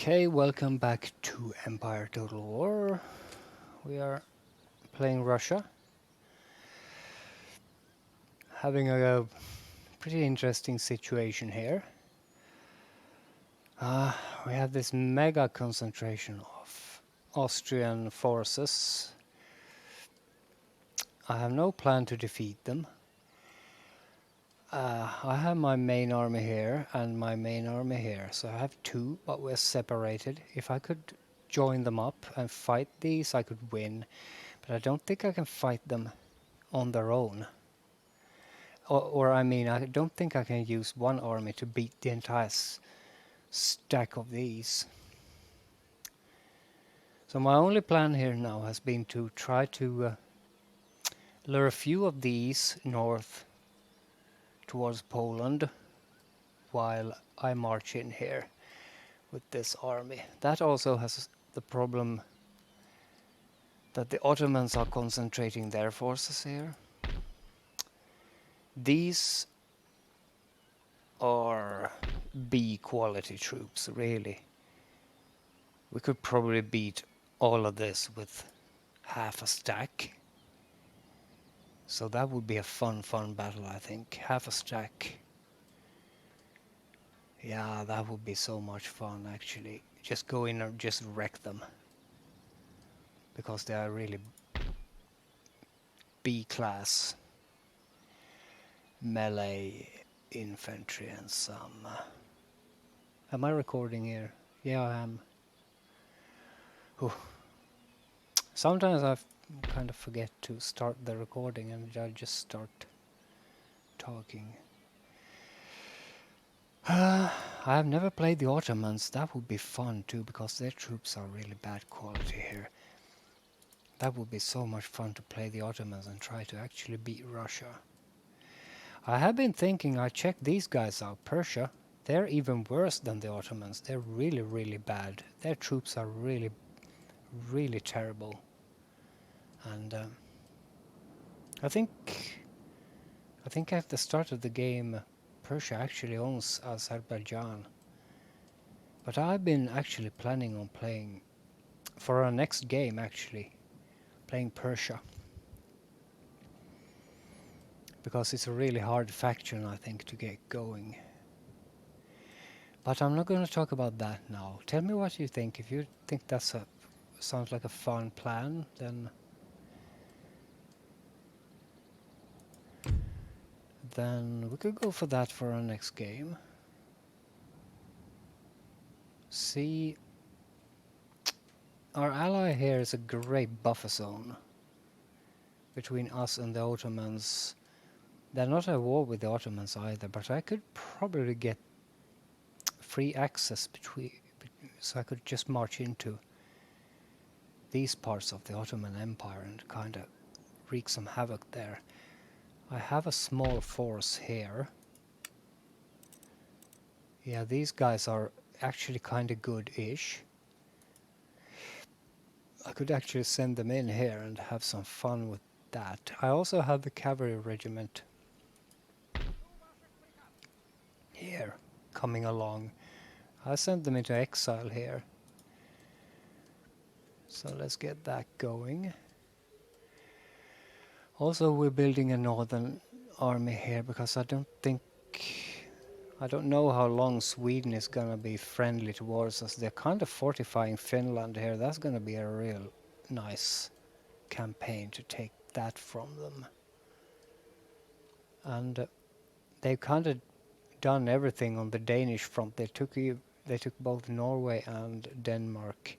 Okay, welcome back to Empire Total War. We are playing Russia, having a pretty interesting situation here. We have this mega concentration of Austrian forces. I have no plan to defeat them. I have my main army here and my main army here, so I have two, but we're separated. If I could join them up and fight these, I could win, but I don't think I can fight them on their own. Or I mean, I don't think I can use one army to beat the entire stack of these. So my only plan here now has been to try to lure a few of these north towards Poland while I march in here with this army. That also has the problem that the Ottomans are concentrating their forces here. These are B quality troops, really. We could probably beat all of this with half a stack. So that would be a fun battle, I think. Half a stack. Yeah, that would be so much fun, actually. Just go in and just wreck them. Because they are really B-class melee infantry and some... Am I recording here? Yeah, I am. Whew. Sometimes I kind of forget to start the recording and I just start talking. I have never played the Ottomans. That would be fun too, because their troops are really bad quality here. That would be so much fun to play the Ottomans and try to actually beat Russia. I have been thinking, I checked these guys out, Persia. They're even worse than the Ottomans. They're really bad. Their troops are really terrible. And I think at the start of the game, Persia actually owns Azerbaijan. But I've been actually planning on playing, for our next game actually, playing Persia. Because it's a really hard faction, I think, to get going. But I'm not going to talk about that now. Tell me what you think. If you think that's sounds like a fun plan, then we could go for that for our next game. See, our ally here is a great buffer zone between us and the Ottomans. They're not at war with the Ottomans either, but I could probably get free access so I could just march into these parts of the Ottoman Empire and kind of wreak some havoc there. I have a small force here. Yeah, these guys are actually kind of good-ish. I could actually send them in here and have some fun with that. I also have the cavalry regiment here coming along. I sent them into exile here. So let's get that going. Also, we're building a northern army here because I don't know how long Sweden is gonna be friendly towards us. They're kind of fortifying Finland here. That's gonna be a real nice campaign to take that from them. And they've kind of done everything on the Danish front. They took both Norway and Denmark.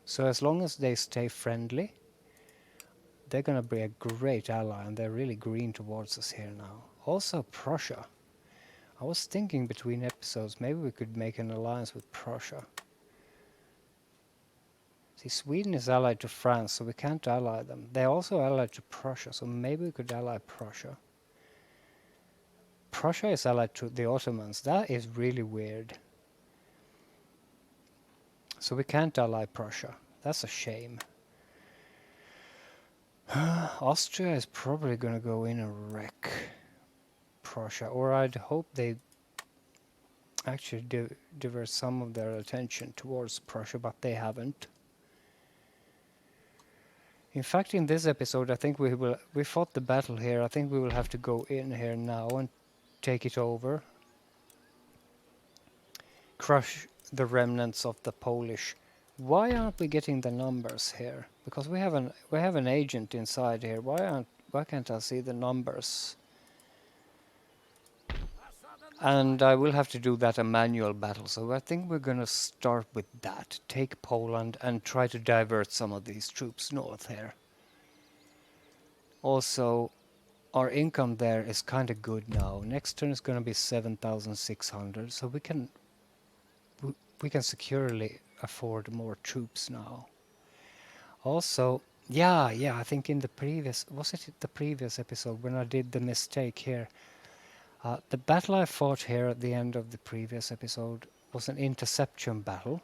So as long as they stay friendly, they're gonna be a great ally, and they're really green towards us here now. Also Prussia. I was thinking between episodes, maybe we could make an alliance with Prussia. See, Sweden is allied to France, so we can't ally them. They're also allied to Prussia, so maybe we could ally Prussia. Prussia is allied to the Ottomans. That is really weird. So we can't ally Prussia. That's a shame. Austria is probably gonna go in and wreck Prussia, or I'd hope they actually divert some of their attention towards Prussia, but they haven't. In fact, in this episode, I think we fought the battle here. I think we will have to go in here now and take it over, crush the remnants of the Polish. Why aren't we getting the numbers here? Because we have an agent inside here. Why can't I see the numbers? And I will have to do that a manual battle. So I think we're gonna start with that. Take Poland and try to divert some of these troops north here. Also, our income there is kind of good now. Next turn is gonna be 7,600, so we can securely afford more troops now. Also, yeah, I think in the previous, was it the previous episode when I did the mistake here? The battle I fought here at the end of the previous episode was an interception battle.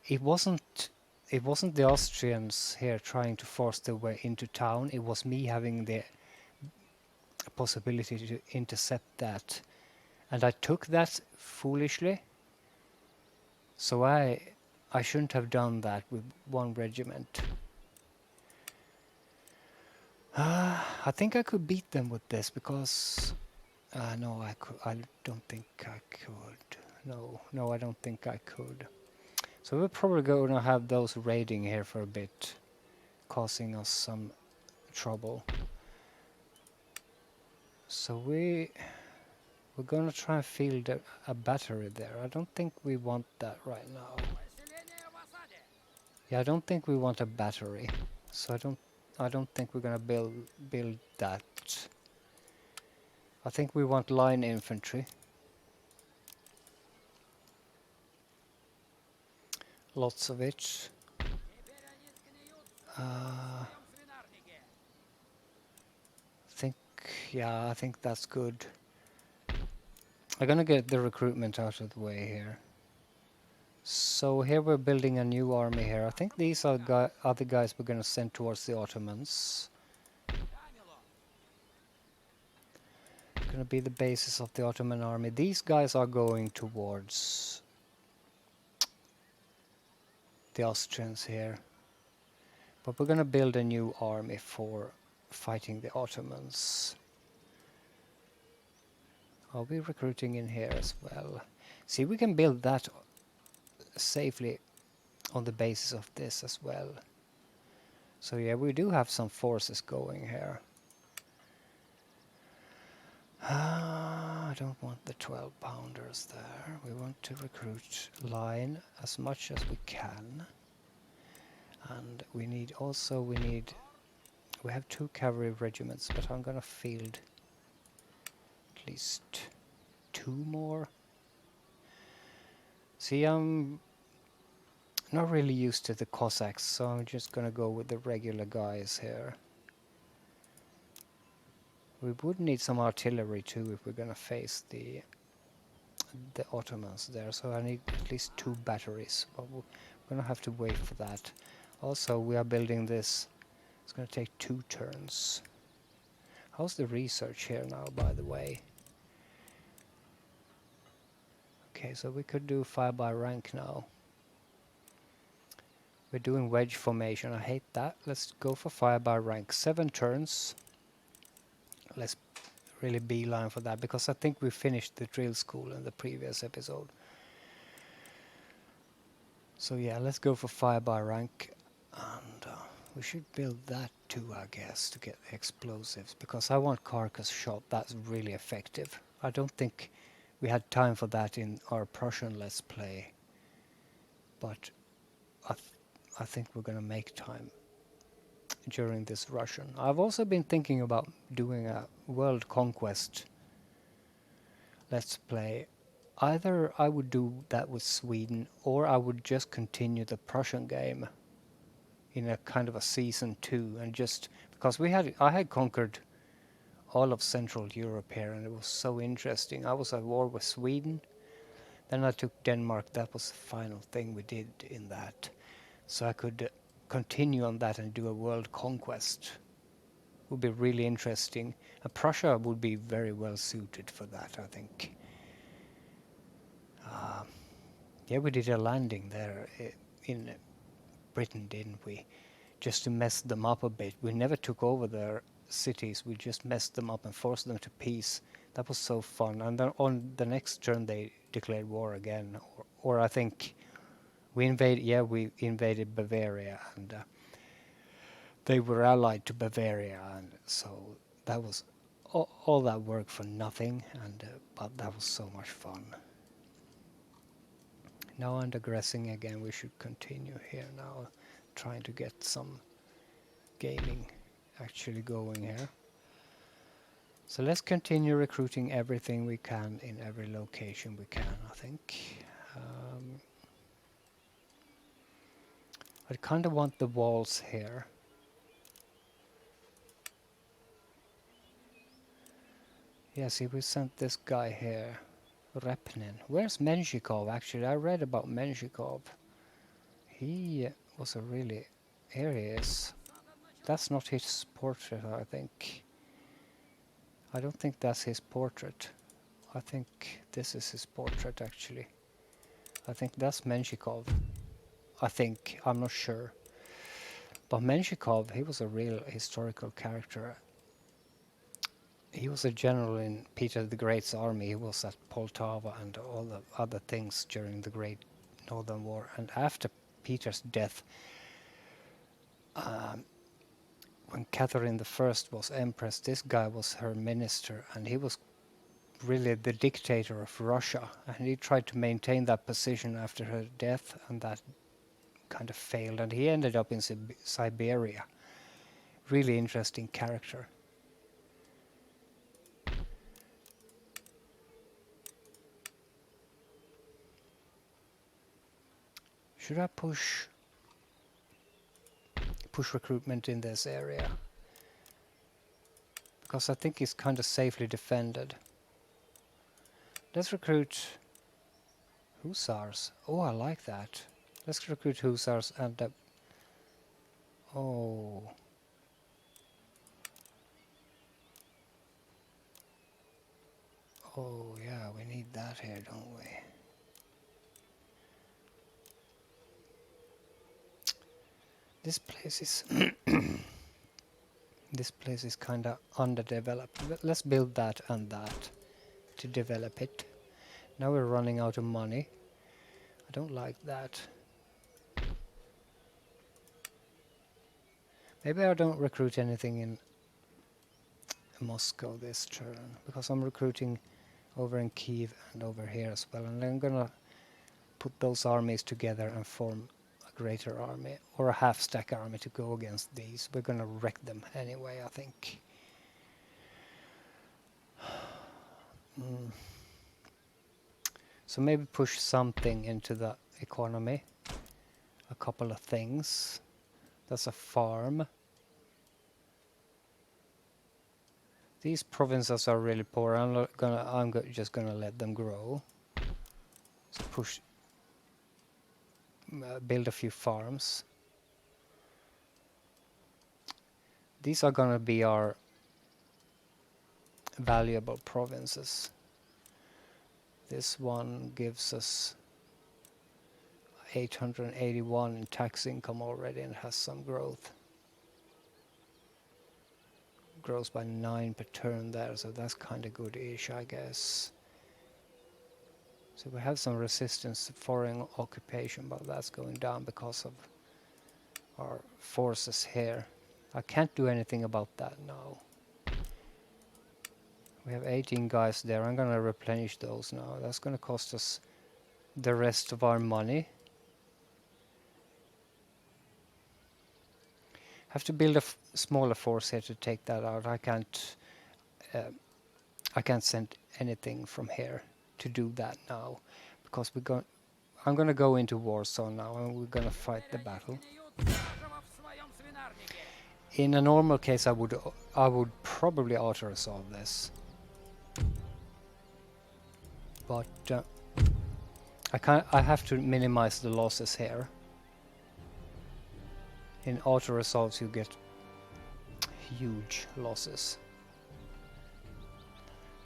It wasn't it wasn't the Austrians here trying to force their way into town. It was me having the possibility to intercept that, and I took that foolishly. So I shouldn't have done that with one regiment. I think I could beat them with this because no, I don't think I could. No, I don't think I could. So we're probably going to have those raiding here for a bit, causing us some trouble. So we're going to try and field a battery there. I don't think we want that right now. Yeah, I don't think we want a battery. So I don't think we're going to build that. I think we want line infantry. Lots of it. Think, yeah, I think that's good. I'm gonna get the recruitment out of the way here. So here we're building a new army here. I think these are other guys we're gonna send towards the Ottomans. Gonna be the basis of the Ottoman army. These guys are going towards the Austrians here. But we're gonna build a new army for fighting the Ottomans. Are we recruiting in here as well? See, we can build that safely on the basis of this as well. So yeah, we do have some forces going here. I don't want the 12 pounders there. We want to recruit line as much as we can. And we have 2 cavalry regiments, but I'm gonna field at least 2 more. See, I'm not really used to the Cossacks, so I'm just gonna go with the regular guys here. We would need some artillery too if we're gonna face the Ottomans there, so I need at least 2 batteries, but we're gonna have to wait for that. Also, we are building this. It's gonna take 2 turns. How's the research here now, by the way? Okay, so we could do fire by rank now. We're doing wedge formation. I hate that. Let's go for fire by rank. 7 turns. Let's really beeline for that, because I think we finished the drill school in the previous episode. So yeah, let's go for fire by rank, and we should build that too, I guess, to get the explosives, because I want carcass shot. That's really effective. I don't think we had time for that in our Prussian Let's Play, but I think we're gonna make time during this Russian. I've also been thinking about doing a world conquest Let's Play. Either I would do that with Sweden, or I would just continue the Prussian game in a kind of a season 2, and just because I had conquered all of Central Europe here, and it was so interesting. I was at war with Sweden, then I took Denmark. That was the final thing we did in that, so I could continue on that and do a world conquest. Would be really interesting. And Prussia would be very well suited for that, I think. Yeah, we did a landing there in Britain, didn't we? Just to mess them up a bit. We never took over their cities. We just messed them up and forced them to peace. That was so fun. And then on the next turn, they declared war again. Or I think we invaded. Yeah, we invaded Bavaria, and they were allied to Bavaria, and so that was all that work for nothing. And but that was so much fun. Now I'm digressing again. We should continue here now, trying to get some gaming actually going here. So let's continue recruiting everything we can in every location we can, I think. I kind of want the walls here. Yeah, see, we sent this guy here, Repnin. Where's Menshikov, actually? I read about Menshikov. He was a really... Here he is. That's not his portrait, I think. I don't think that's his portrait. I think this is his portrait, actually. I think that's Menshikov. I think. I'm not sure. But Menshikov, he was a real historical character. He was a general in Peter the Great's army. He was at Poltava and all the other things during the Great Northern War. And after Peter's death, when Catherine the First was empress, this guy was her minister, and he was really the dictator of Russia. And he tried to maintain that position after her death, and that kind of failed. And he ended up in Siberia. Really interesting character. Should I push recruitment in this area? Because I think it's kind of safely defended. Let's recruit hussars. Oh, I like that. Let's recruit hussars and oh. Oh yeah, we need that here, don't we? This place is this place is kind of underdeveloped. Let's build that and that to develop it. Now we're running out of money. I don't like that. Maybe I don't recruit anything in Moscow this turn, because I'm recruiting over in Kiev and over here as well, and I'm gonna put those armies together and form a greater army, or a half-stack army to go against these. We're gonna wreck them anyway, I think. So maybe push something into the economy. A couple of things. That's a farm. These provinces are really poor. I'm just gonna let them grow. So push, build a few farms. These are gonna be our valuable provinces. This one gives us 881 in tax income already and has some growth. Grows by 9 per turn there, so that's kind of good-ish, I guess. So we have some resistance to foreign occupation, but that's going down because of our forces here. I can't do anything about that now. We have 18 guys there. I'm gonna replenish those now. That's gonna cost us the rest of our money. Have to build a smaller force here to take that out. I can't send anything from here to do that now, because I'm gonna go into Warsaw now and we're gonna fight the battle. In a normal case, I would probably auto-resolve this, but I have to minimize the losses here. In auto-resolves, you get huge losses.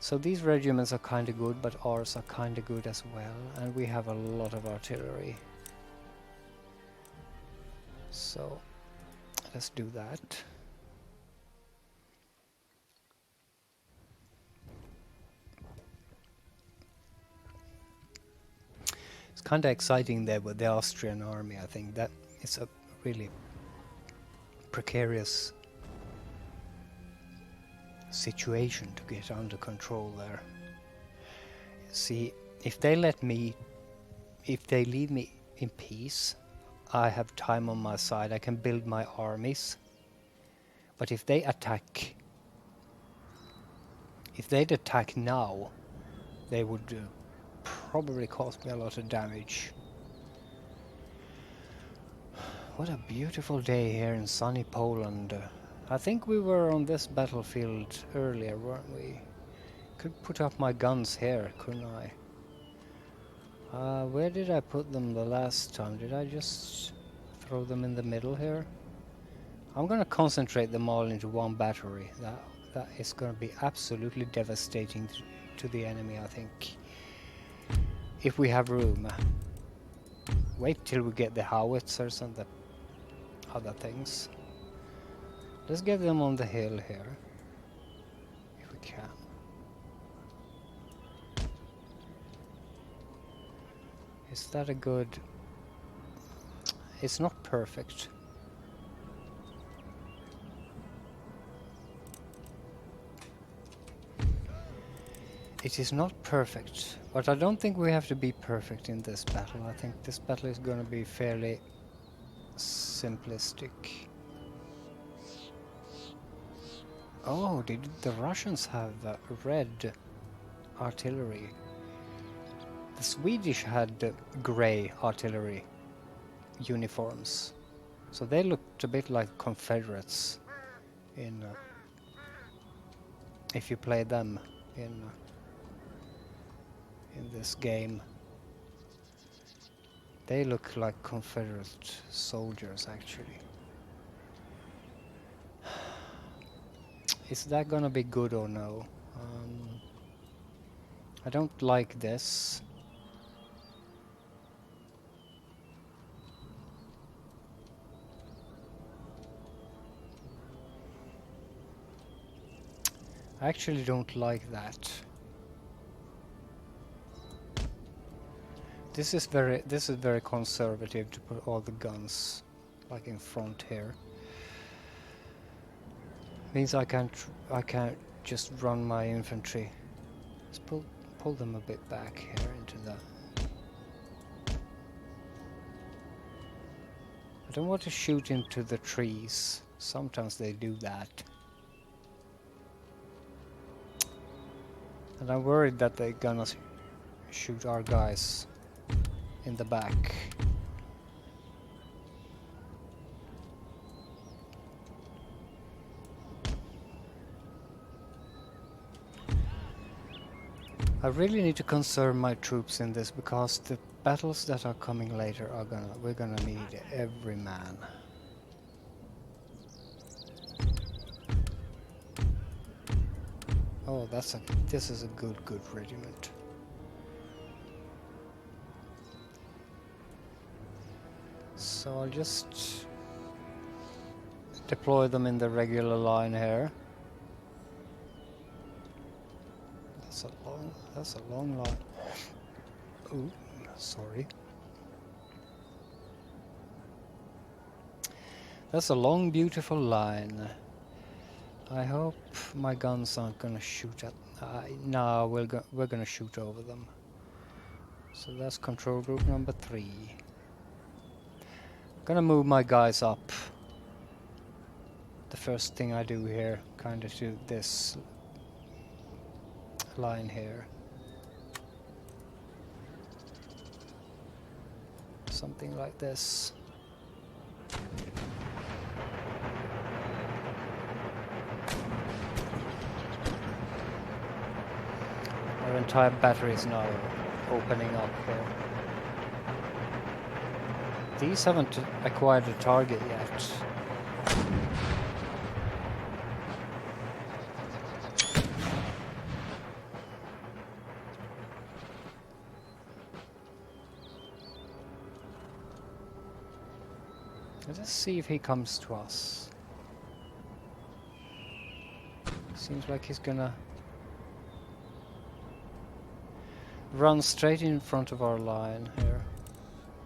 So these regiments are kind of good, but ours are kind of good as well, and we have a lot of artillery. So let's do that. It's kind of exciting there with the Austrian army. I think that it's a really precarious situation to get under control there. See, if they leave me in peace, I have time on my side. I can build my armies. But if they'd attack now, they would probably cause me a lot of damage. What a beautiful day here in sunny Poland. I think we were on this battlefield earlier, weren't we? Could put up my guns here, couldn't I? Where did I put them the last time? Did I just throw them in the middle here? I'm gonna concentrate them all into one battery. That is gonna be absolutely devastating to the enemy, I think. If we have room. Wait till we get the howitzers and the other things. Let's get them on the hill here. If we can. Is that a good... It's not perfect. It is not perfect, but I don't think we have to be perfect in this battle. I think this battle is going to be fairly simplistic. Oh, did the Russians have red artillery? The Swedish had grey artillery uniforms, so they looked a bit like Confederates in if you play them in this game. They look like Confederate soldiers, actually. Is that gonna be good or no? I don't like this. I actually don't like that. This is very conservative to put all the guns like in front here. Means I can't just run my infantry. Let's pull them a bit back here into that. I don't want to shoot into the trees. Sometimes they do that. And I'm worried that they're gonna shoot our guys in the back. I really need to conserve my troops in this, because the battles that are coming later are we're gonna need every man. Oh, this is a good regiment. So I'll just deploy them in the regular line here. That's a long line. Ooh, sorry. That's a long, beautiful line. I hope my guns aren't gonna shoot at... no, we're gonna shoot over them. So that's control group number 3. Gonna move my guys up. The first thing I do here, kinda to this line here. Something like this. Our entire battery is now opening up here. These haven't acquired a target yet. Let's just see if he comes to us. Seems like he's gonna run straight in front of our line here.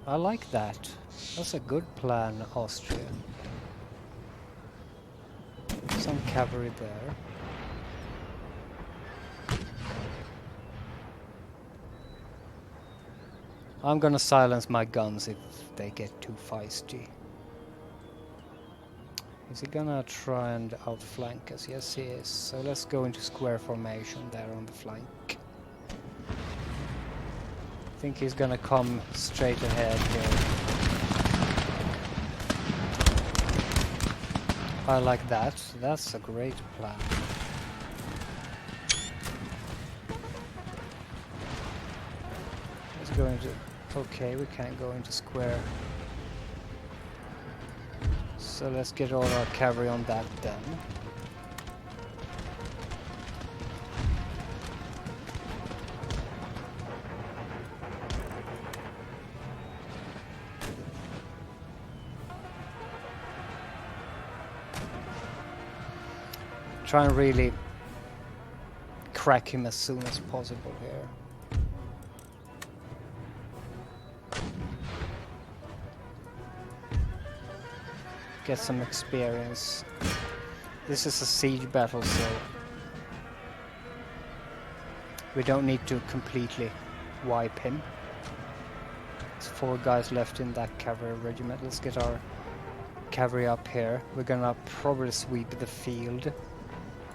I like that. That's a good plan, Austria. Some cavalry there. I'm gonna silence my guns if they get too feisty. Is he gonna try and outflank us? Yes, he is. So let's go into square formation there on the flank. I think he's gonna come straight ahead here. I like that. That's a great plan. Let's go into... Okay, we can't go into square. So let's get all our cavalry on that then. Try and really crack him as soon as possible here. Get some experience. This is a siege battle, so we don't need to completely wipe him. There's 4 guys left in that cavalry regiment. Let's get our cavalry up here. We're gonna probably sweep the field.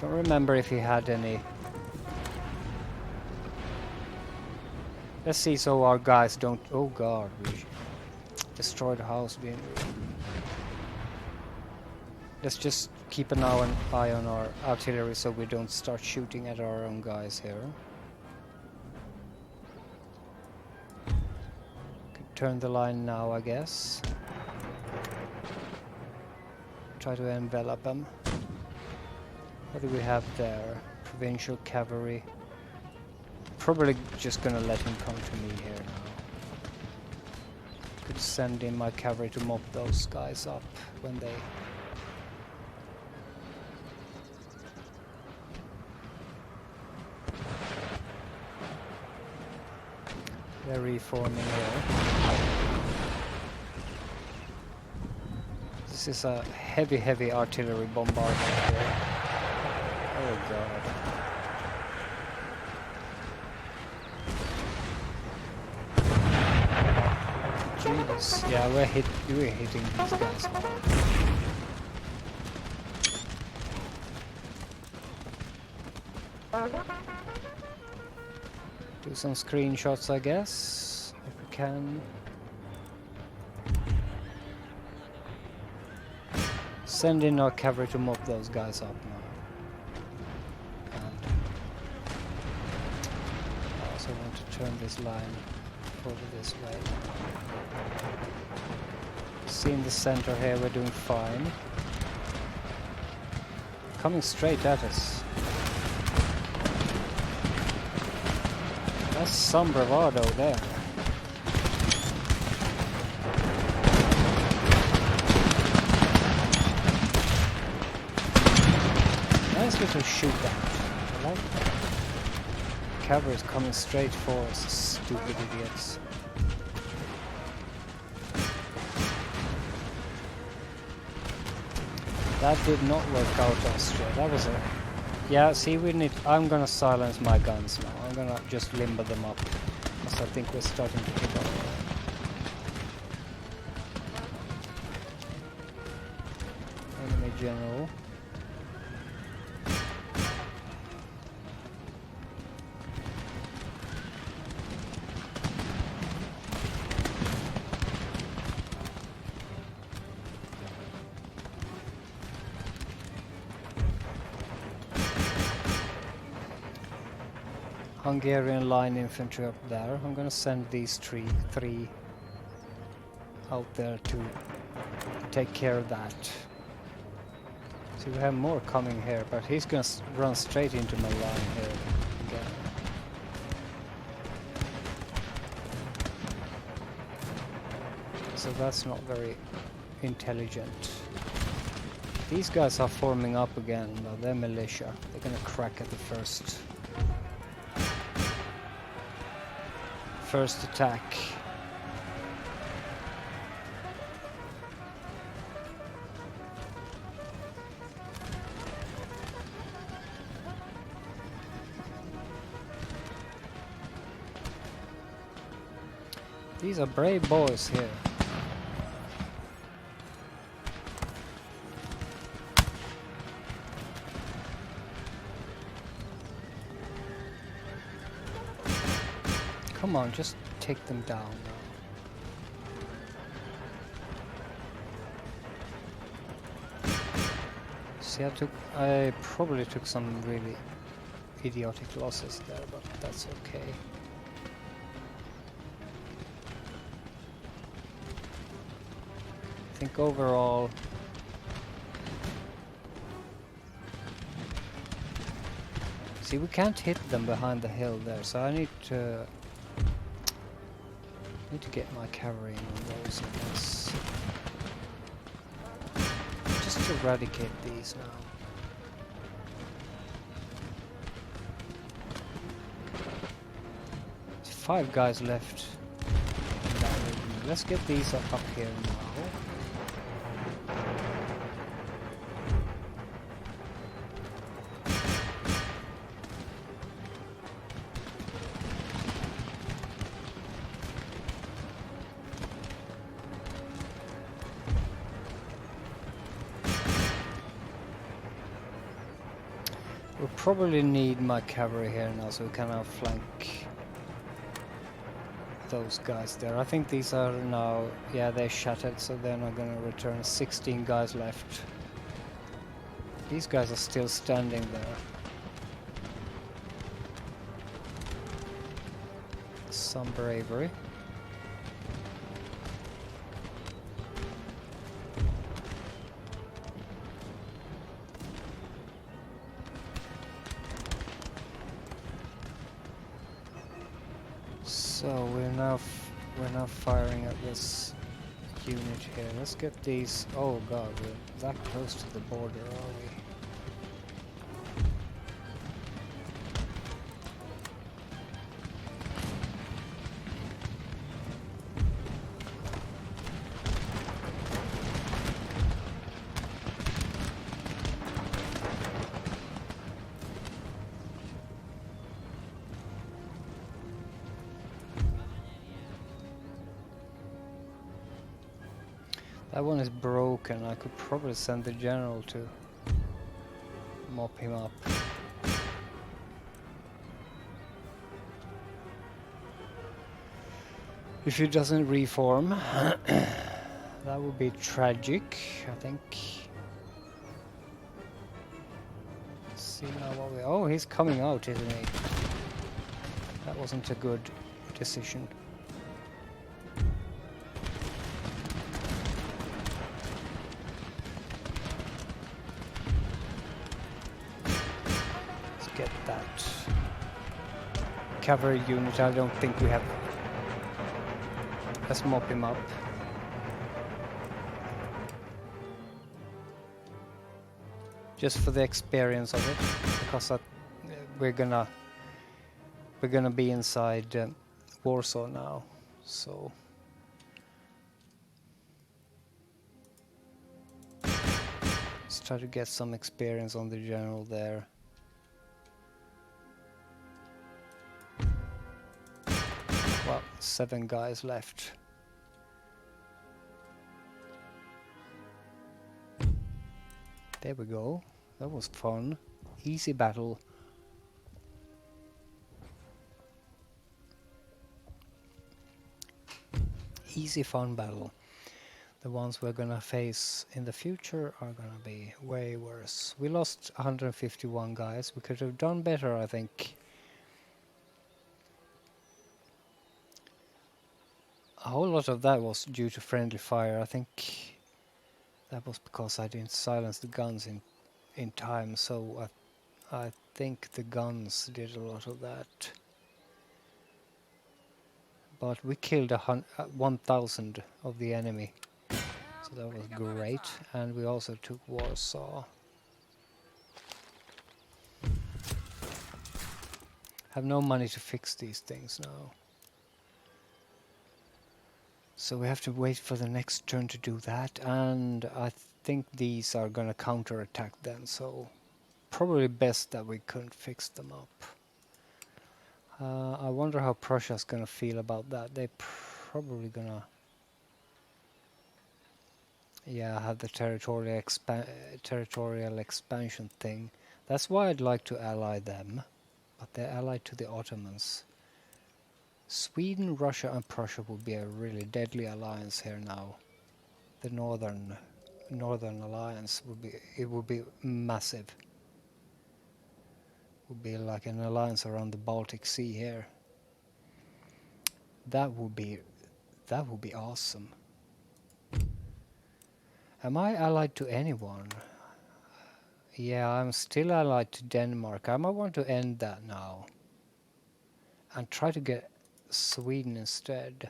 Don't remember if he had any. Let's see so our guys don't... Oh god, we destroyed the house, didn't we? Let's just keep an eye on our artillery so we don't start shooting at our own guys here. Could turn the line now, I guess. Try to envelop them. What do we have there? Provincial cavalry. Probably just gonna let him come to me here now. Could send in my cavalry to mop those guys up when they... They're reforming here. This is a heavy artillery bombardment here. Oh god. Jeez. Yeah, we're hitting these guys hard. Do some screenshots, I guess, if we can. Send in our cavalry to mop those guys up now. And I also want to turn this line over this way. See in the center here, we're doing fine. Coming straight at us. That's some bravado there. Nice little shootout. I like that. Cavalry's coming straight for us, stupid idiots. That did not work out, Austria. That was a... Yeah, see, we need... I'm gonna silence my guns now. I'm gonna just limber them up. Because I think we're starting to pick up. Enemy general. Hungarian line infantry up there. I'm gonna send these three out there to take care of that. So we have more coming here, but he's gonna run straight into my line here again. So that's not very intelligent. These guys are forming up again, but they're militia. They're gonna crack at the first attack. These are brave boys here. Come on, just take them down now. See, I probably took some really idiotic losses there, but that's okay. I think overall see, we can't hit them behind the hill there, so I need to get my cavalry in on those, I guess. Just to eradicate these now. There's 5 guys left in that region. Let's get these up here now. We'll probably need my cavalry here now, so we can outflank those guys there. I think these are now, yeah, they're shattered, so they're not gonna return. 16 guys left. These guys are still standing there. Some bravery. So we're now firing at this unit here. Let's get these. Oh god, we're that close to the border, are we? That one is broken. I could probably send the general to mop him up. If he doesn't reform, that would be tragic, I think. Let's see now what we... Oh, he's coming out, isn't he? That wasn't a good decision. Get that cavalry unit. I don't think we have. Let's mop him up. Just for the experience of it, because we're gonna be inside Warsaw now, so let's try to get some experience on the general there. Well, 7 guys left. There we go. That was fun. Easy battle. Easy fun battle. The ones we're gonna face in the future are gonna be way worse. We lost 151 guys. We could have done better, I think. A whole lot of that was due to friendly fire. I think that was because I didn't silence the guns in time, so I think the guns did a lot of that. But we killed 1,000 of the enemy, so So that was great. And we also took Warsaw. Have no money to fix these things now. So we have to wait for the next turn to do that. And I think these are gonna counterattack then. So probably best that we couldn't fix them up. I wonder how Prussia's gonna feel about that. They're probably gonna, yeah, have the territorial expansion thing. That's why I'd like to ally them, but they're allied to the Ottomans. Sweden, Russia, and Prussia would be a really deadly alliance here now. The northern alliance would be massive. Would be like an alliance around the Baltic Sea here. That would be awesome. Am I allied to anyone? Yeah, I'm still allied to Denmark. I might want to end that now and try to get Sweden instead.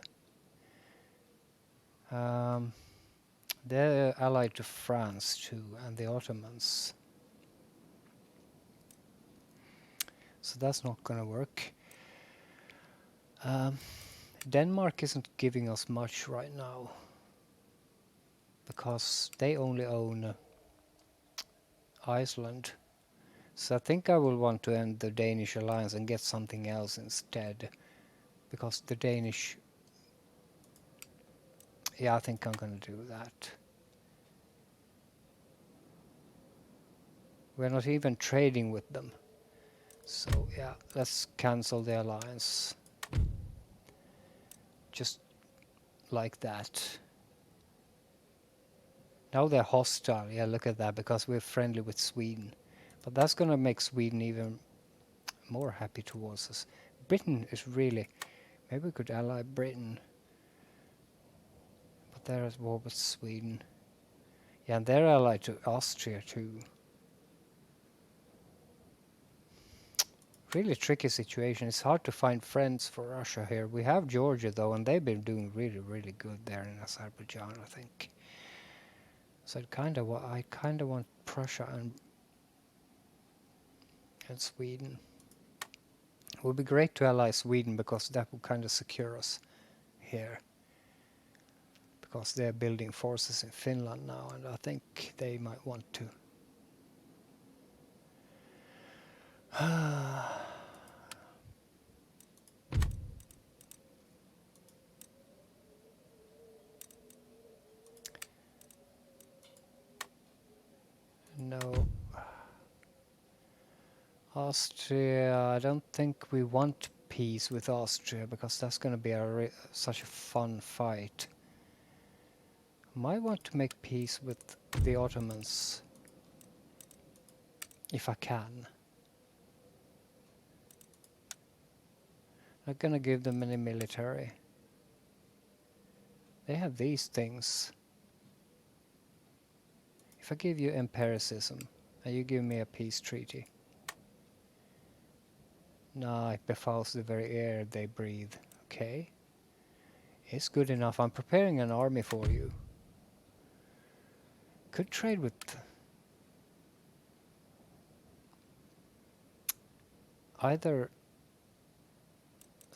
They're allied to France too, and the Ottomans. So that's not gonna work. Denmark isn't giving us much right now because they only own Iceland. So I think I will want to end the Danish alliance and get something else instead, because the Danish, yeah, I think I'm gonna do that. We're not even trading with them. So yeah, let's cancel the alliance. Just like that. Now they're hostile. Yeah, look at that, because we're friendly with Sweden. But that's gonna make Sweden even more happy towards us. Britain is really... Maybe we could ally Britain. But they're at war with Sweden. Yeah, and they're allied to Austria too. Really tricky situation. It's hard to find friends for Russia here. We have Georgia though, and they've been doing really, really good there in Azerbaijan, I think. So I kind of want Prussia and Sweden. It would be great to ally Sweden, because that would kind of secure us here. Because they're building forces in Finland now, and I think they might want to. No. Austria, I don't think we want peace with Austria, because that's going to be such a fun fight. Might want to make peace with the Ottomans, if I can. Not gonna give them any military. They have these things. If I give you empiricism, and you give me a peace treaty, nah, it befouls the very air they breathe. Okay. It's good enough. I'm preparing an army for you. Could trade with either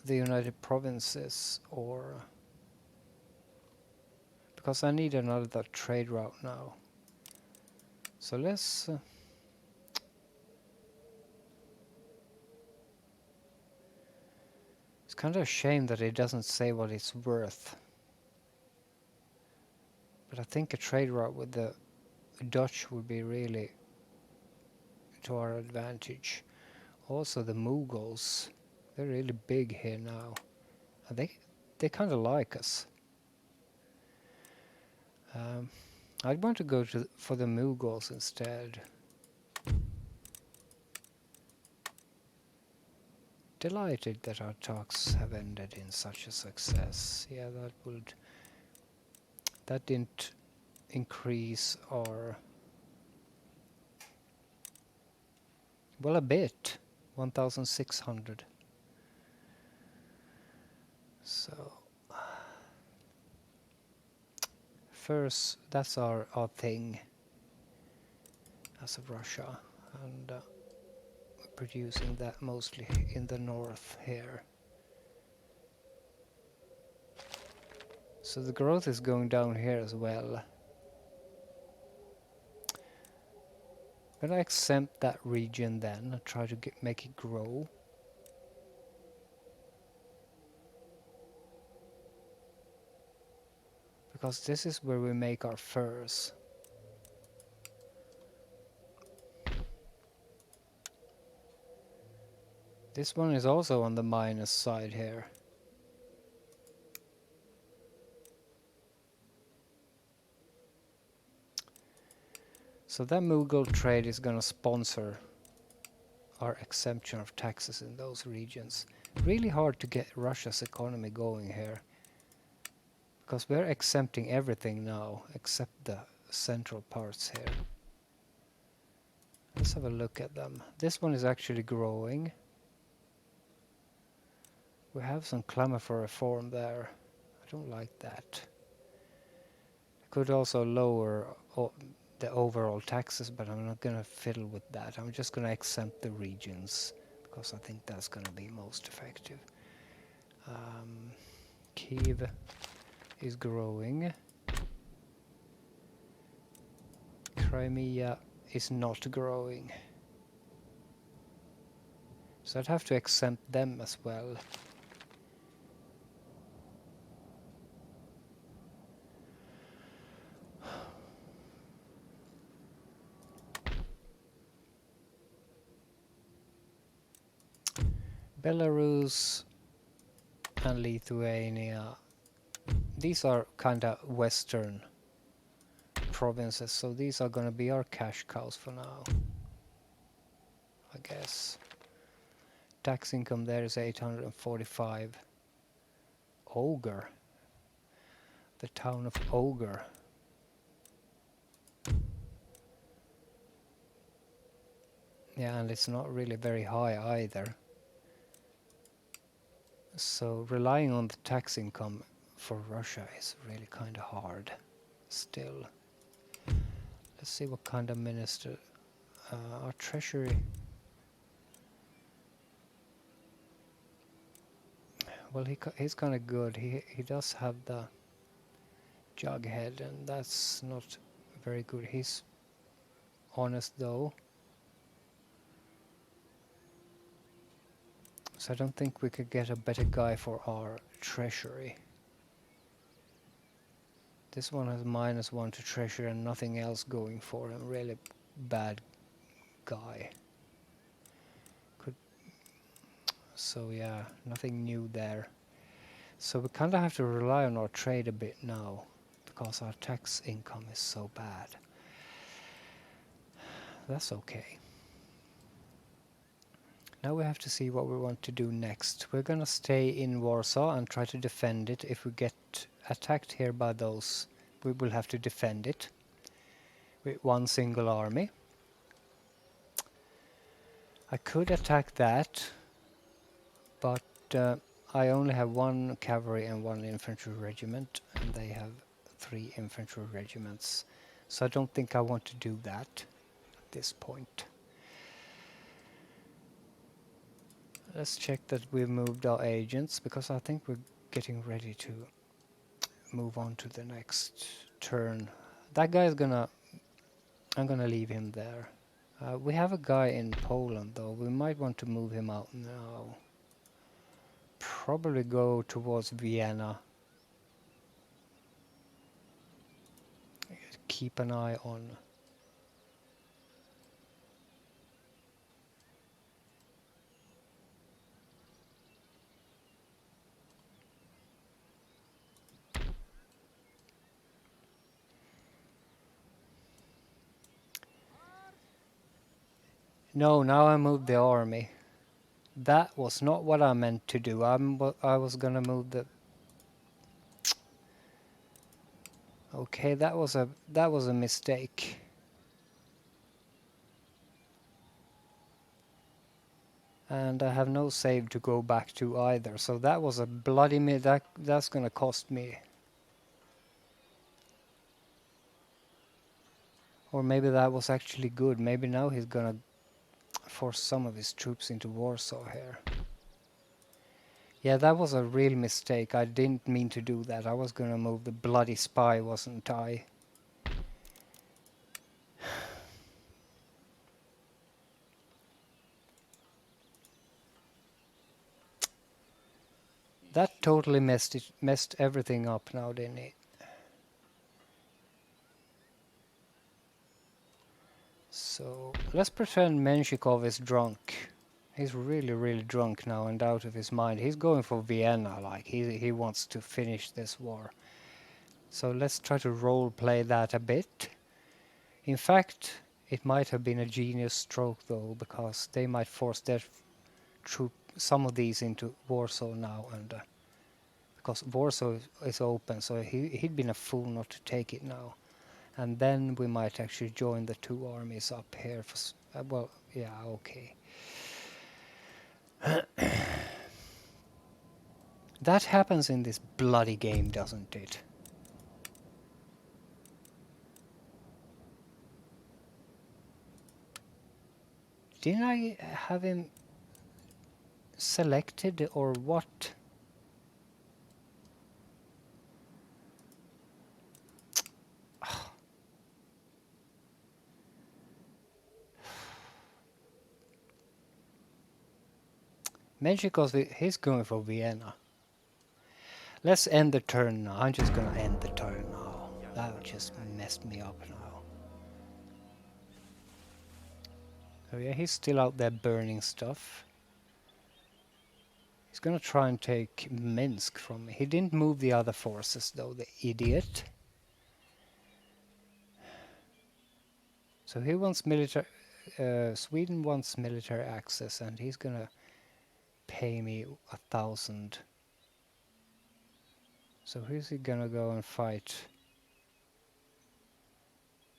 the United Provinces or... because I need another trade route now. So let's... it's kind of a shame that it doesn't say what it's worth. But I think a trade route with the Dutch would be really to our advantage. Also the Mughals, they're really big here now. And they kind of like us. I'd want to go for the Mughals instead. Delighted that our talks have ended in such a success. Yeah, that didn't increase our... well, a bit. 1,600. So first, that's our thing as of Russia, and we're producing that mostly in the north here. So the growth is going down here as well. I'm gonna exempt that region then and try to make it grow. Because this is where we make our furs. This one is also on the minus side here. So that Mughal trade is gonna sponsor our exemption of taxes in those regions. Really hard to get Russia's economy going here. Because we're exempting everything now except the central parts here. Let's have a look at them. This one is actually growing. We have some clamor for reform there. I don't like that. Could also lower the overall taxes, but I'm not gonna fiddle with that. I'm just gonna exempt the regions because I think that's gonna be most effective. Kiev is growing. Crimea is not growing. So I'd have to exempt them as well. Belarus and Lithuania, these are kind of western provinces, so these are going to be our cash cows for now, I guess. Tax income there is 845. Ogre, the town of Ogre. Yeah, and it's not really very high either. So relying on the tax income for Russia is really kind of hard still. Let's see what kind of minister. Our treasury. Well, he's kind of good. He does have the jughead, and that's not very good. He's honest though. So I don't think we could get a better guy for our treasury. This one has -1 to treasury and nothing else going for him. Really bad guy. So yeah, nothing new there. So we kind of have to rely on our trade a bit now because our tax income is so bad. That's okay. Now we have to see what we want to do next. We're gonna stay in Warsaw and try to defend it. If we get attacked here by those, we will have to defend it with one single army. I could attack that, but I only have 1 cavalry and 1 infantry regiment, and they have 3 infantry regiments. So I don't think I want to do that at this point. Let's check that we've moved our agents, because I think we're getting ready to move on to the next turn. That guy is I'm gonna leave him there. We have a guy in Poland though. We might want to move him out now. Probably go towards Vienna. Keep an eye on. No, now I moved the army. That was not what I meant to do. I was gonna move the. Okay, that was a mistake. And I have no save to go back to either. So that was a bloody that's gonna cost me. Or maybe that was actually good. Maybe now he's gonna force some of his troops into Warsaw here. Yeah, that was a real mistake. I didn't mean to do that. I was gonna move the bloody spy, wasn't I? That totally messed everything up now, didn't it? So let's pretend Menshikov is drunk. He's really, really drunk now and out of his mind. He's going for Vienna, like he wants to finish this war. So let's try to role play that a bit. In fact, it might have been a genius stroke though, because they might force their some of these into Warsaw now, and because Warsaw is open, so he'd been a fool not to take it now. And then we might actually join the two armies up here. Well, yeah, okay. That happens in this bloody game, doesn't it? Didn't I have him selected or what? Menshikov, he's going for Vienna. Let's end the turn now. I'm just gonna end the turn now. That just messed me up now. Oh yeah, he's still out there burning stuff. He's gonna try and take Minsk from me. He didn't move the other forces though, the idiot. So he wants military. Sweden wants military access, and he's gonna pay me 1,000. So who's he gonna go and fight?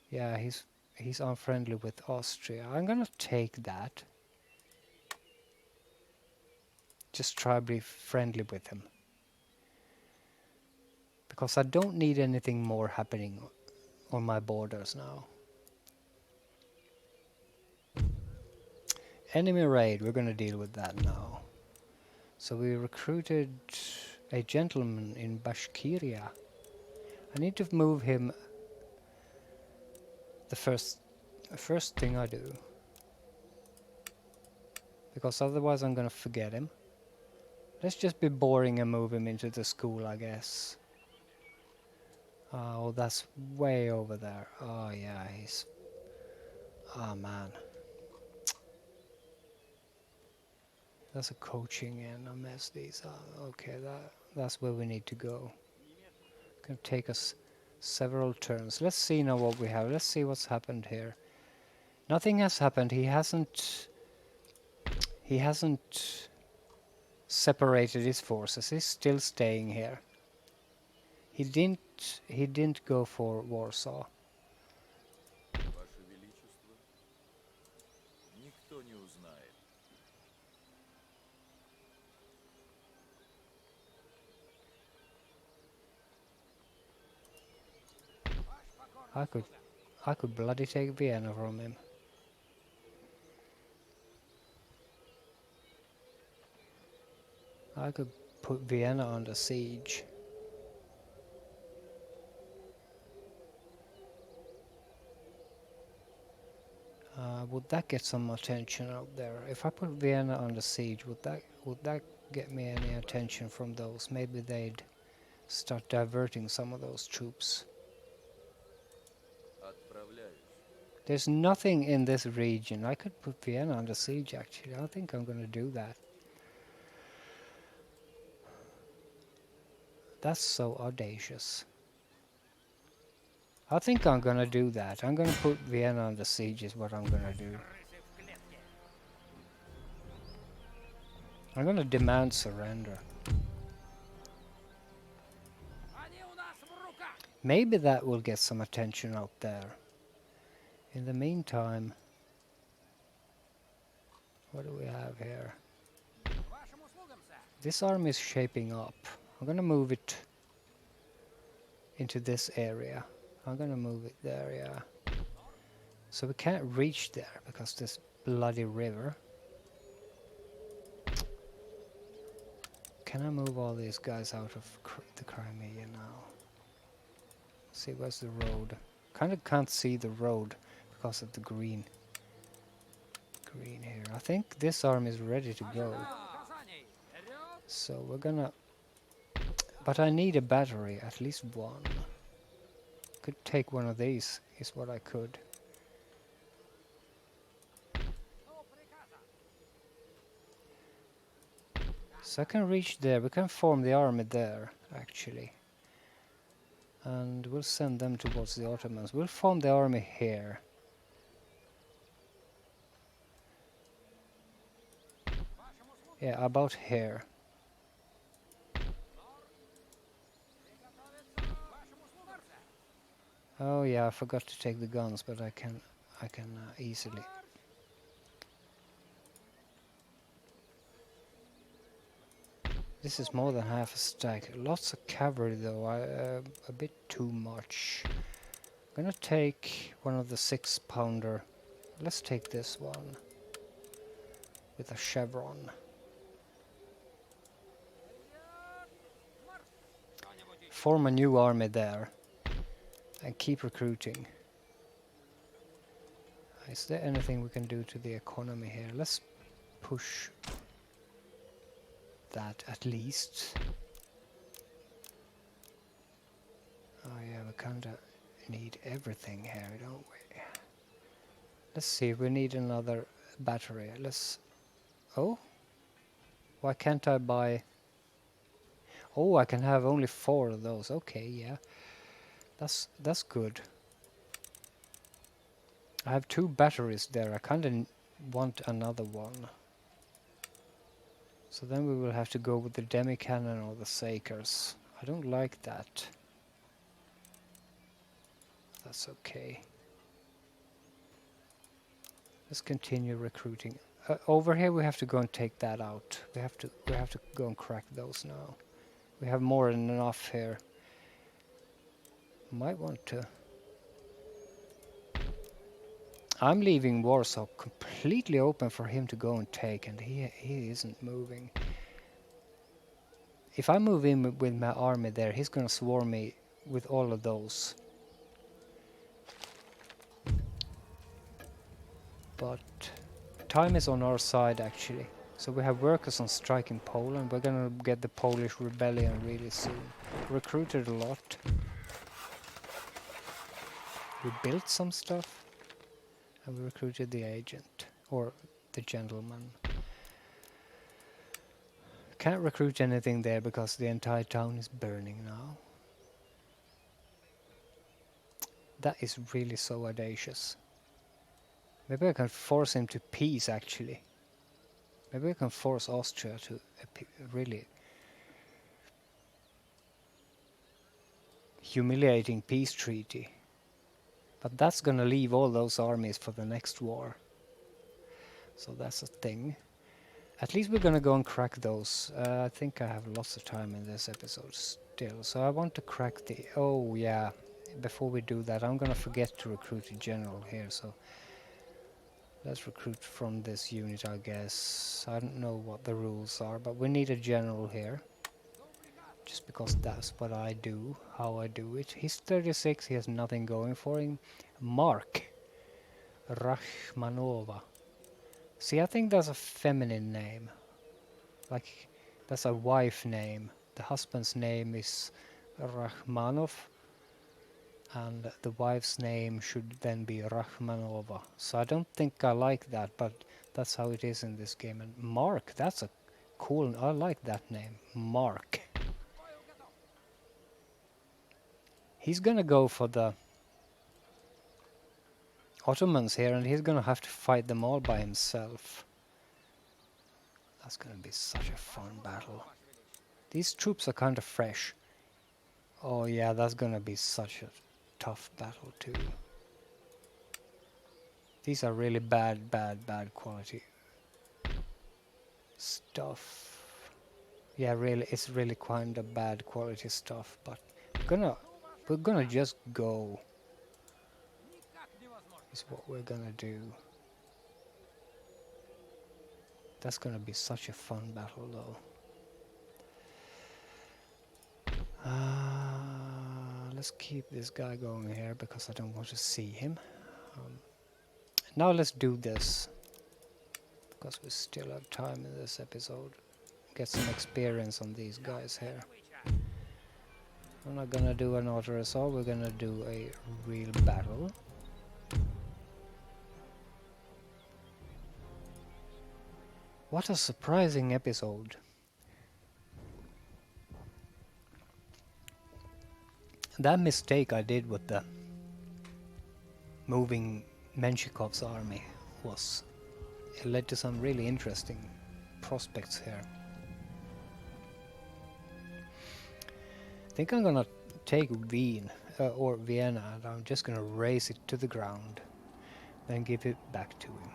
Yeah, he's unfriendly with Austria. I'm gonna take that. Just try to be friendly with him. Because I don't need anything more happening on my borders now. Enemy raid, we're gonna deal with that now. So we recruited a gentleman in Bashkiria. I need to move him the first thing I do. Because otherwise I'm gonna forget him. Let's just be boring and move him into the school, I guess. Oh, that's way over there. Oh yeah, he's... Oh man. That's a coaching and a mess these are. Okay, that's where we need to go. Gonna take us several turns. Let's see now what we have. Let's see what's happened here. Nothing has happened. He hasn't separated his forces. He's still staying here. He didn't go for Warsaw. I could bloody take Vienna from him. I could put Vienna under siege. Would that get some attention out there? If I put Vienna under siege, would that get me any attention from those? Maybe they'd start diverting some of those troops. There's nothing in this region. I could put Vienna under siege actually. I think I'm gonna do that. That's so audacious. I think I'm gonna do that. I'm gonna put Vienna under siege is what I'm gonna do. I'm gonna demand surrender. Maybe that will get some attention out there. In the meantime, what do we have here? This army is shaping up. I'm gonna move it into this area. I'm gonna move it there, yeah. So we can't reach there because this bloody river. Can I move all these guys out of the Crimea now? See, where's the road? Kind of can't see the road because of the green here. I think this army is ready to go. So we're gonna... But I need a battery, at least one. Could take one of these, is what I could. So I can reach there, we can form the army there, actually. And we'll send them towards the Ottomans. We'll form the army here. Yeah, about here. Oh yeah, I forgot to take the guns, but I can easily. This is more than half a stack. Lots of cavalry though, a bit too much. I'm gonna take one of the 6-pounder. Let's take this one with a chevron. Form a new army there and keep recruiting. Is there anything we can do to the economy here? Let's push that at least. Oh yeah, we kinda need everything here, don't we? Let's see, we need another battery. Let's... Oh? Why can't I buy... Oh, I can have only 4 of those. Okay, yeah. That's good. I have 2 batteries there. I kinda want another one. So then we will have to go with the demi-cannon or the Sakers. I don't like that. That's okay. Let's continue recruiting. Over here we have to go and take that out. We have to go and crack those now. We have more than enough here. Might want to... I'm leaving Warsaw completely open for him to go and take, and he isn't moving. If I move in with my army there, he's gonna swarm me with all of those. But time is on our side actually. So we have workers on strike in Poland. We're gonna get the Polish rebellion really soon. Recruited a lot. We built some stuff. And we recruited the agent. Or the gentleman. Can't recruit anything there because the entire town is burning now. That is really so audacious. Maybe I can force him to peace actually. Maybe I can force Austria to really humiliating peace treaty. But that's gonna leave all those armies for the next war. So that's a thing. At least we're gonna go and crack those. I think I have lots of time in this episode still. So I want to crack the... Oh yeah, before we do that I'm gonna forget to recruit a general here. So let's recruit from this unit, I guess. I don't know what the rules are, but we need a general here. Just because that's what I do, how I do it. He's 36, he has nothing going for him. Mark Rachmanova. See, I think that's a feminine name. Like, that's a wife name. The husband's name is Rachmanov. And the wife's name should then be Rachmanova. So I don't think I like that, but that's how it is in this game. And Mark, that's a cool... I like that name. Mark. He's gonna go for the Ottomans here, and he's gonna have to fight them all by himself. That's gonna be such a fun battle. These troops are kind of fresh. Oh yeah, that's gonna be such a tough battle too. These are really bad quality stuff. Yeah, really, it's really kind of bad quality stuff, but we're gonna just go. is what we're gonna do. That's gonna be such a fun battle though. Let's keep this guy going here because I don't want to see him. Now let's do this because we still have time in this episode. Get some experience on these guys here. We're not gonna do an auto assault, we're gonna do a real battle. What a surprising episode. That mistake I did with the moving Menshikov's army it led to some really interesting prospects here. I think I'm gonna take Wien or Vienna and I'm just gonna raise it to the ground, then give it back to him.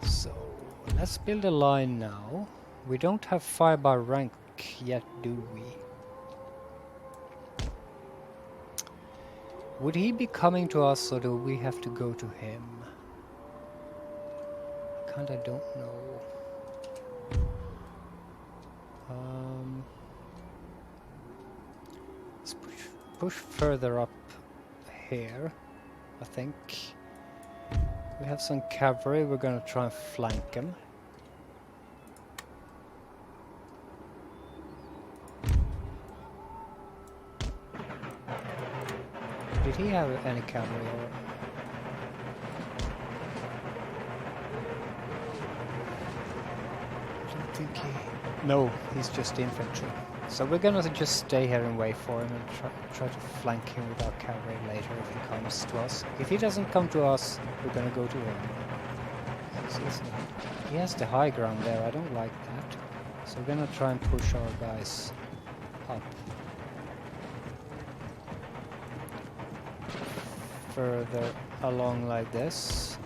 So let's build a line now. We don't have fire by rank yet, do we? Would he be coming to us or do we have to go to him? I kinda don't know. Let's push further up here, I think. We have some cavalry, we're gonna try and flank him. Did he have any cavalry or? I don't think he... No, he's just infantry. So we're gonna just stay here and wait for him and try to flank him with our cavalry later if he comes to us. If he doesn't come to us, we're gonna go to him. He has the high ground there, I don't like that. So we're gonna try and push our guys up. Further along like this.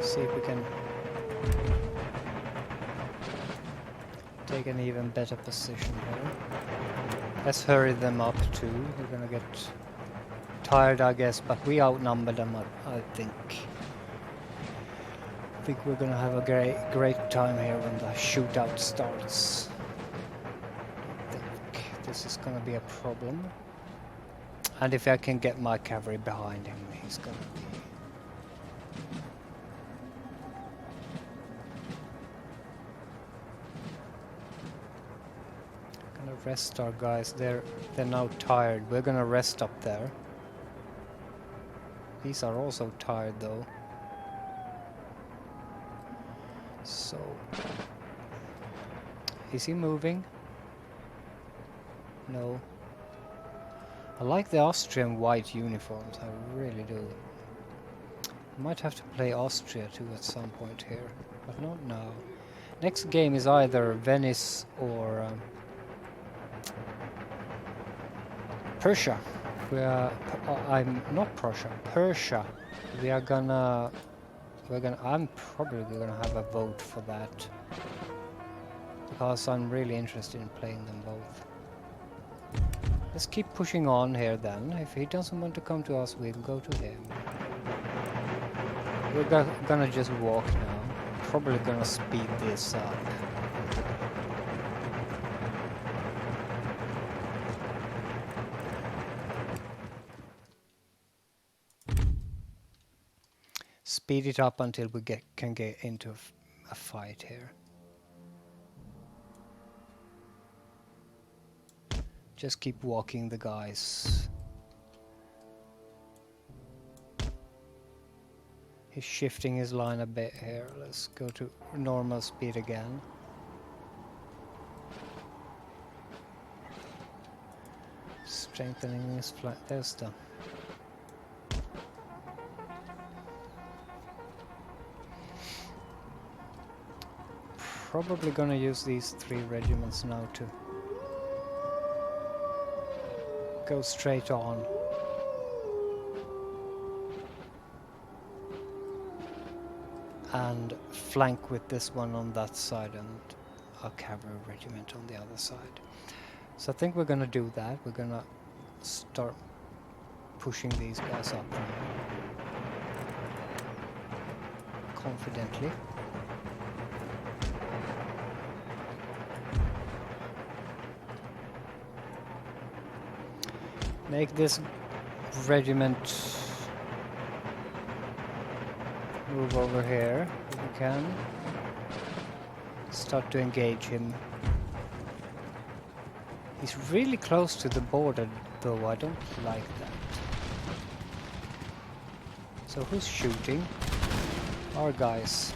See if we can take an even better position here. Let's hurry them up too. We're gonna get tired, I guess, but we outnumber them, I think. I think we're gonna have a great time here when the shootout starts. I think this is gonna be a problem. And if I can get my cavalry behind him, he's gonna be... Rest our guys. They're now tired. We're gonna rest up there. These are also tired though. So is he moving? No. I like the Austrian white uniforms, I really do. I might have to play Austria too at some point here, but not now. Next game is either Venice or Persia. I'm not Prussia. Persia. I'm probably gonna have a vote for that because I'm really interested in playing them both. Let's keep pushing on here then. If he doesn't want to come to us, we'll go to him. We're gonna just walk now. Probably gonna speed this up. Speed it up until we can get into a fight here. Just keep walking the guys. He's shifting his line a bit here. Let's go to normal speed again. Strengthening his flank. There's the. Probably gonna use these 3 regiments now to go straight on. And flank with this one on that side and a cavalry regiment on the other side. So I think we're gonna do that. We're gonna start pushing these guys up confidently. Make this regiment move over here if we can. Start to engage him. He's really close to the border though, I don't like that. So who's shooting? Our guys.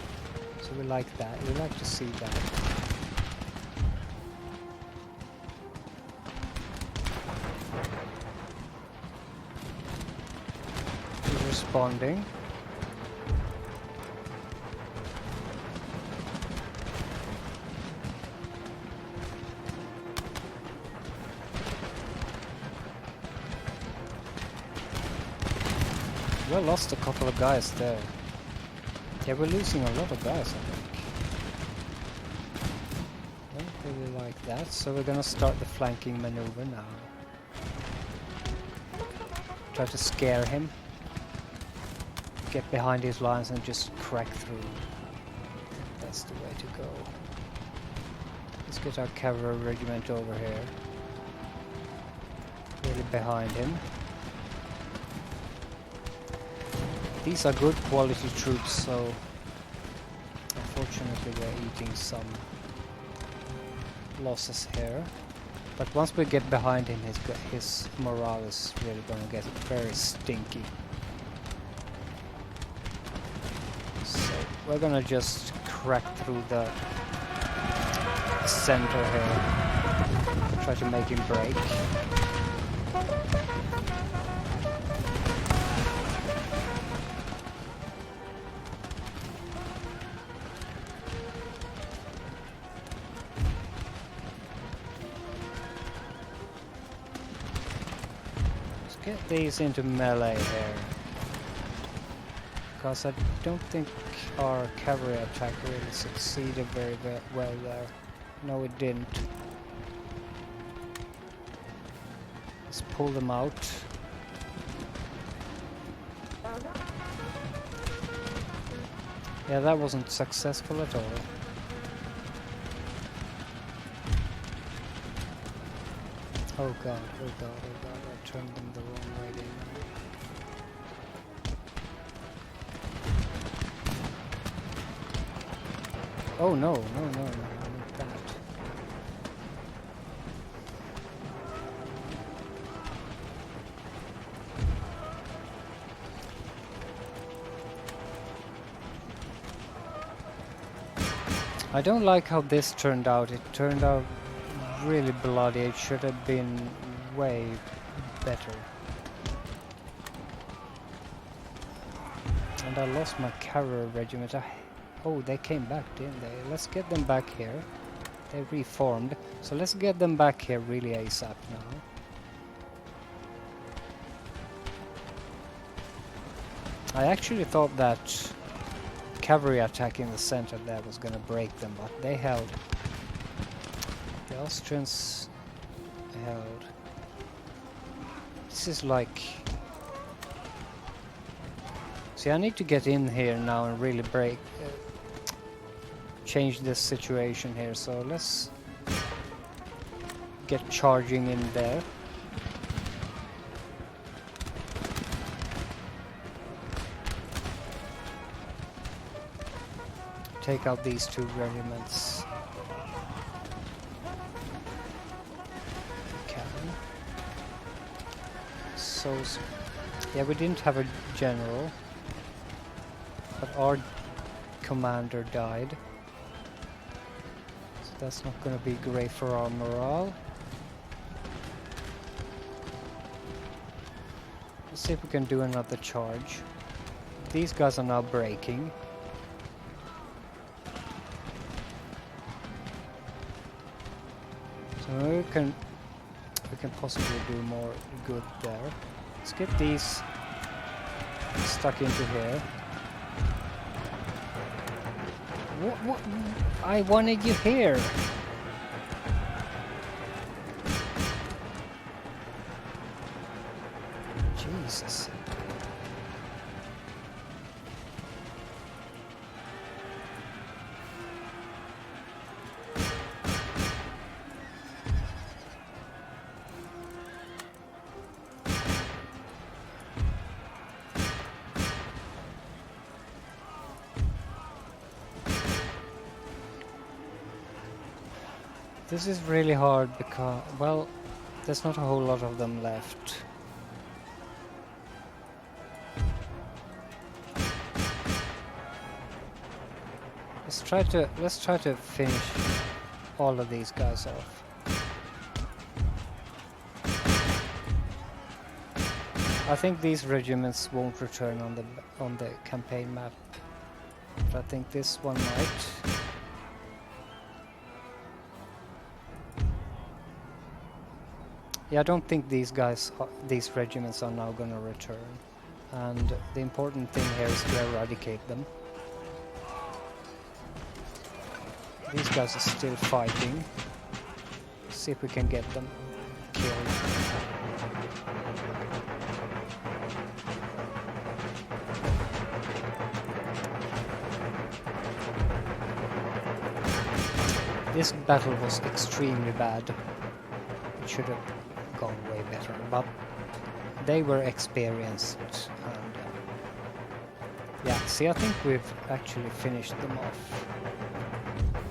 So we like that, we like to see that. He's responding. We lost a couple of guys there. Yeah, we're losing a lot of guys, I think. Don't really like that, so we're gonna start the flanking maneuver now. Try to scare him. Get behind his lines and just crack through. That's the way to go. Let's get our cavalry regiment over here. Really behind him. These are good quality troops, so unfortunately we're eating some losses here. But once we get behind him, his morale is really going to get very stinky. So we're going to just crack through the center here. Try to make him break. Get these into melee here, because I don't think our cavalry attack really succeeded very well there. No, it didn't. Let's pull them out. Yeah, that wasn't successful at all. Oh god, oh god, oh god, I turned them the wrong way in. Oh no, not that. I don't like how this turned out. It turned out really bloody. It should have been way better. And I lost my cavalry regiment. Oh, they came back, didn't they? Let's get them back here. They reformed. So let's get them back here really ASAP now. I actually thought that cavalry attack in the center there was gonna break them, but they held. The Austrians held. This is like... See, I need to get in here now and really change this situation here, so let's get charging in there. Take out these 2 regiments. We can. So, yeah, we didn't have a general, but our commander died. So that's not going to be great for our morale. Let's see if we can do another charge. These guys are now breaking. So we can possibly do more good there. Let's get these stuck into here. What? I wanted you here. Jesus. This is really hard because, well, there's not a whole lot of them left. Let's try to finish all of these guys off. I think these regiments won't return on the campaign map, but I think this one might. Yeah, I don't think these regiments are now gonna return, and the important thing here is to eradicate them. These guys are still fighting. See if we can get them killed. This battle was extremely bad. It should have gone way better, but they were experienced, and yeah, see, I think we've actually finished them off.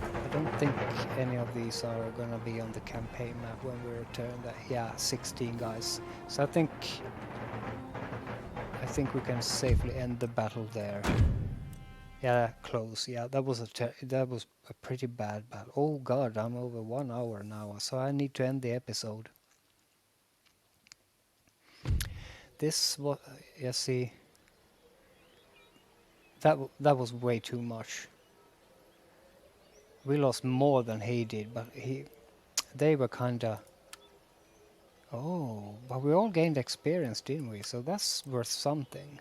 I don't think any of these are gonna be on the campaign map when we return. That, yeah, 16 guys. So I think we can safely end the battle there. Yeah, close. Yeah, that was a pretty bad battle. Oh God, I'm over 1 hour now, so I need to end the episode. This was, yeah, see, that was way too much. We lost more than he did, but they were kinda. Oh, but we all gained experience, didn't we? So that's worth something.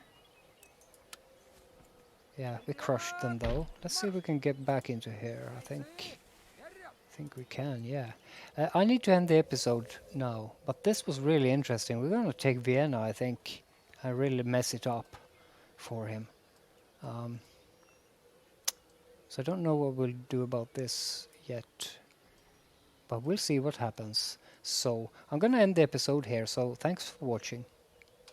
Yeah, we crushed them though. Let's see if we can get back into here. I think we can, yeah. I need to end the episode now, but this was really interesting. We're gonna take Vienna, I think, and really mess it up for him. So I don't know what we'll do about this yet, but we'll see what happens. So I'm gonna end the episode here, so thanks for watching.